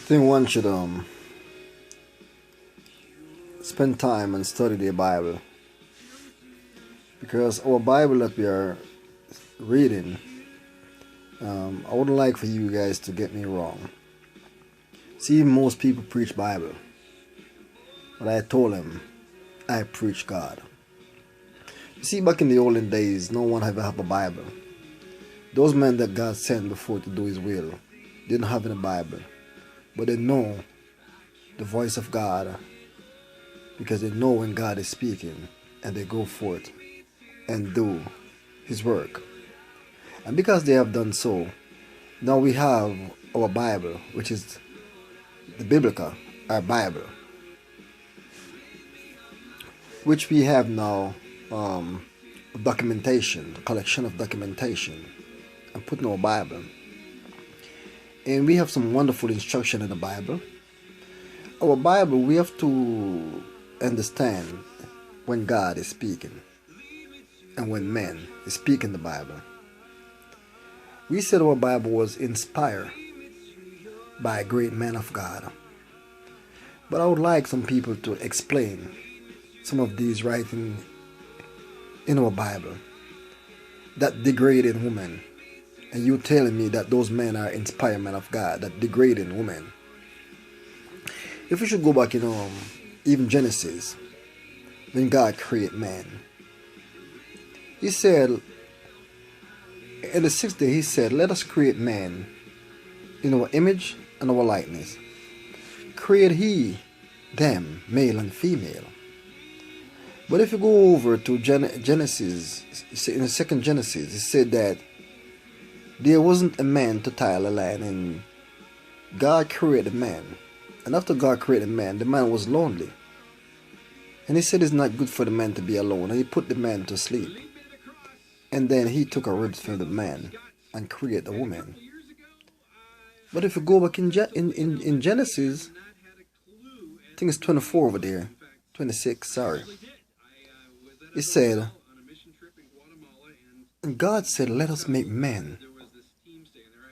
Think one should spend time and study the Bible, because our Bible that we are reading, I wouldn't like for you guys to get me wrong. See, most people preach Bible, but I told them I preach God. You see, back in the olden days, no one ever had a Bible. Those men that God sent before to do His will didn't have any Bible, but they know the voice of God because they know when God is speaking, and they go forth and do His work. And because they have done so, now we have our Bible, which is the biblical, our Bible, which we have now documentation, collection of documentation, and put in our Bible. And we have some wonderful instruction in the Bible. Our Bible, we have to understand when God is speaking and when men is speaking the Bible. We said our Bible was inspired by a great man of God. But I would like some people to explain some of these writings in our Bible that degraded women. And you telling me that those men are inspired men of God, that degrading women. If we should go back in even Genesis, when God created man, He said, in the sixth day He said, let us create man in our image and our likeness. Create He them, male and female. But if you go over to Genesis, in the second Genesis, it said that there wasn't a man to tile a line, and God created man. And after God created man, the man was lonely. And He said it's not good for the man to be alone, and He put the man to sleep. And then He took a rib from the man and created a woman. But if you go back in Genesis, I think it's 24 over there, 26, sorry. It said, and God said, let us make man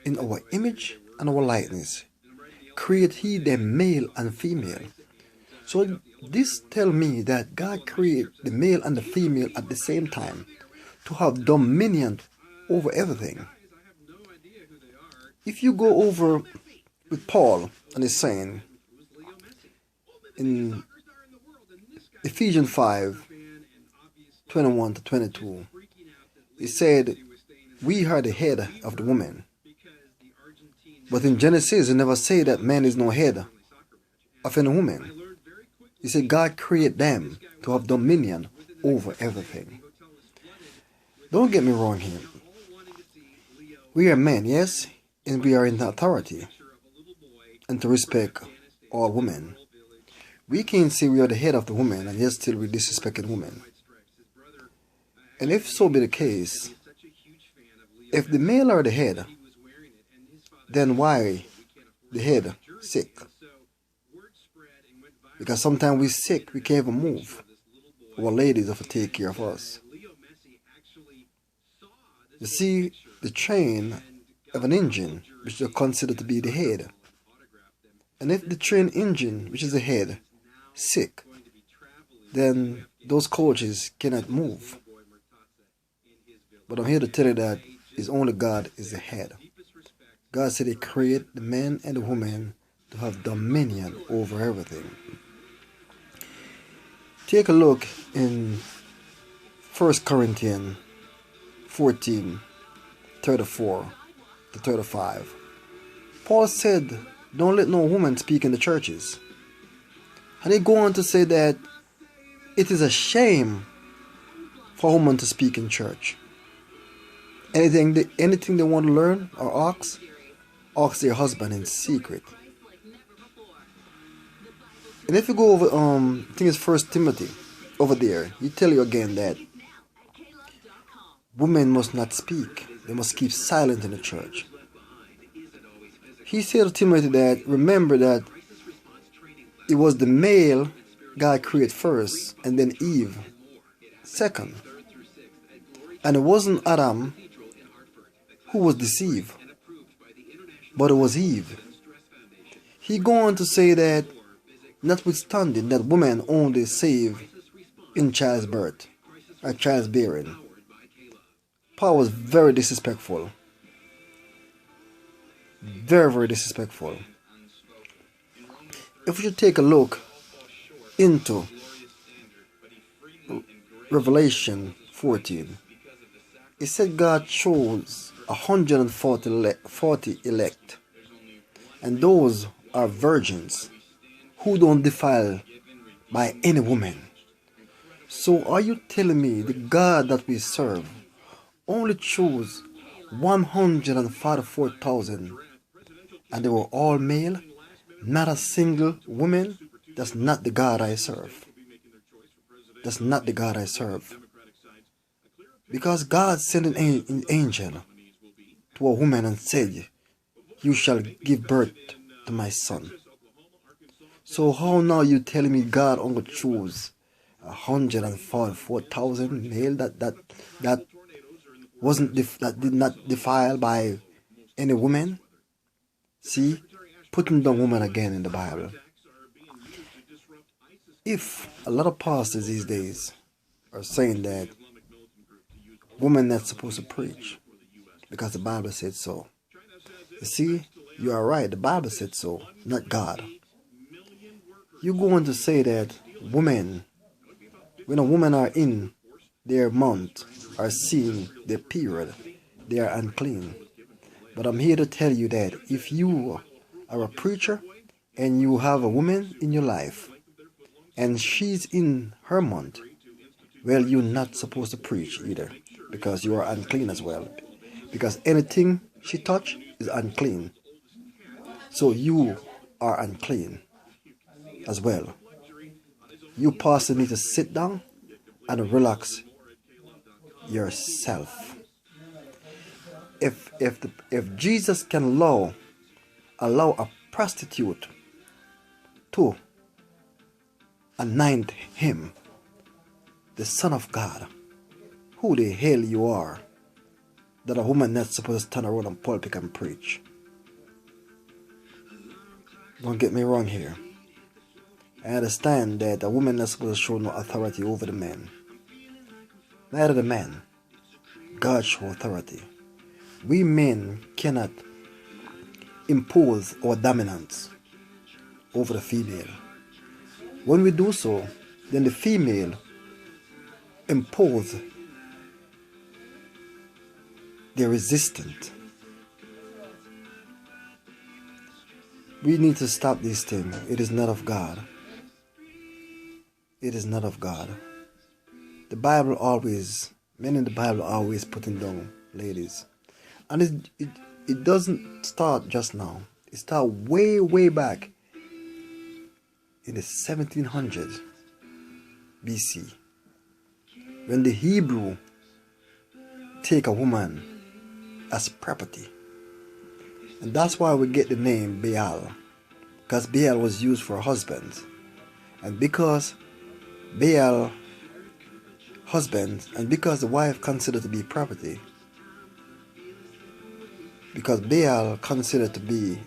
in our image and our likeness. Create He them male and female. So this tell me that God created the male and the female at the same time to have dominion over everything. If you go over with Paul and he's saying in Ephesians 5:21-22, he said, we are the head of the woman. But in Genesis, it never say that man is no head of any woman. He said God created them to have dominion over everything. Don't get me wrong here. We are men, yes, and we are in authority and to respect all women. We can't say we are the head of the woman and yet still we disrespecting women. And if so be the case, if the male are the head, then why the head sick? Because sometimes we're sick, we can't even move. Our ladies have to take care of us. You see, the train of an engine, which is considered to be the head. And if the train engine, which is the head, sick, then those coaches cannot move. But I'm here to tell you that it's only God is the head. God said He created the man and the woman to have dominion over everything. Take a look in 1 Corinthians 14:34-35. Paul said, don't let no woman speak in the churches. And he go on to say that it is a shame for a woman to speak in church. Anything they want to learn or ask their husband in secret. And if you go over, I think it's 1 Timothy, over there, he tell you again that women must not speak. They must keep silent in the church. He said to Timothy that, remember that it was the male God created first, and then Eve second. And it wasn't Adam who was deceived, but it was Eve. He go on to say that notwithstanding that women only save in childbirth or childbearing, Paul was very disrespectful. Very, very disrespectful. If we should take a look into Revelation 14, it said God chose 140 elect, and those are virgins who don't defile by any woman. So are you telling me the God that we serve only chose 144,000 and they were all male, not a single woman? That's not the God I serve. That's not the God I serve. Because God sent an angel to a woman and said, "You shall give birth to my son." So how now you telling me God only chose 144,000 male that did not defile by any woman? See, putting the woman again in the Bible. If a lot of pastors these days are saying that women not supposed to preach because the Bible said so. You see, you are right, the Bible said so, not God. You're going to say that women, when a woman are in their month, are seeing their period, they are unclean. But I'm here to tell you that if you are a preacher and you have a woman in your life and she's in her month, well, you're not supposed to preach either, because you are unclean as well. Because anything she touch is unclean. So you are unclean as well. You pastor need to sit down and relax yourself. If Jesus can allow a prostitute to anoint him the Son of God, who the hell you are that a woman not supposed to stand around and pulpit and preach? Don't get me wrong here. I understand that a woman not supposed to show no authority over the man. Neither the man. God show authority. We men cannot impose our dominance over the female. When we do so, then the female impose their resistance. We need to stop this thing. It is not of God. It is not of God. The Bible always, men in the Bible always putting down ladies. And it doesn't start just now. It started way back in the 1700s BC, when the Hebrew take a woman as property. And that's why we get the name Baal, because Baal was used for husbands. And because Baal husbands, and because the wife considered to be property, because Baal considered to be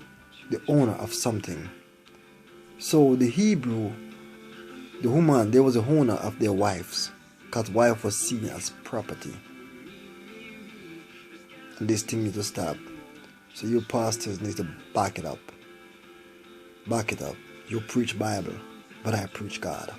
the owner of something. So the Hebrew, the woman, they was the owner of their wives, because wife was seen as property. And this thing needs to stop. So you pastors need to back it up. Back it up. You preach Bible, but I preach God.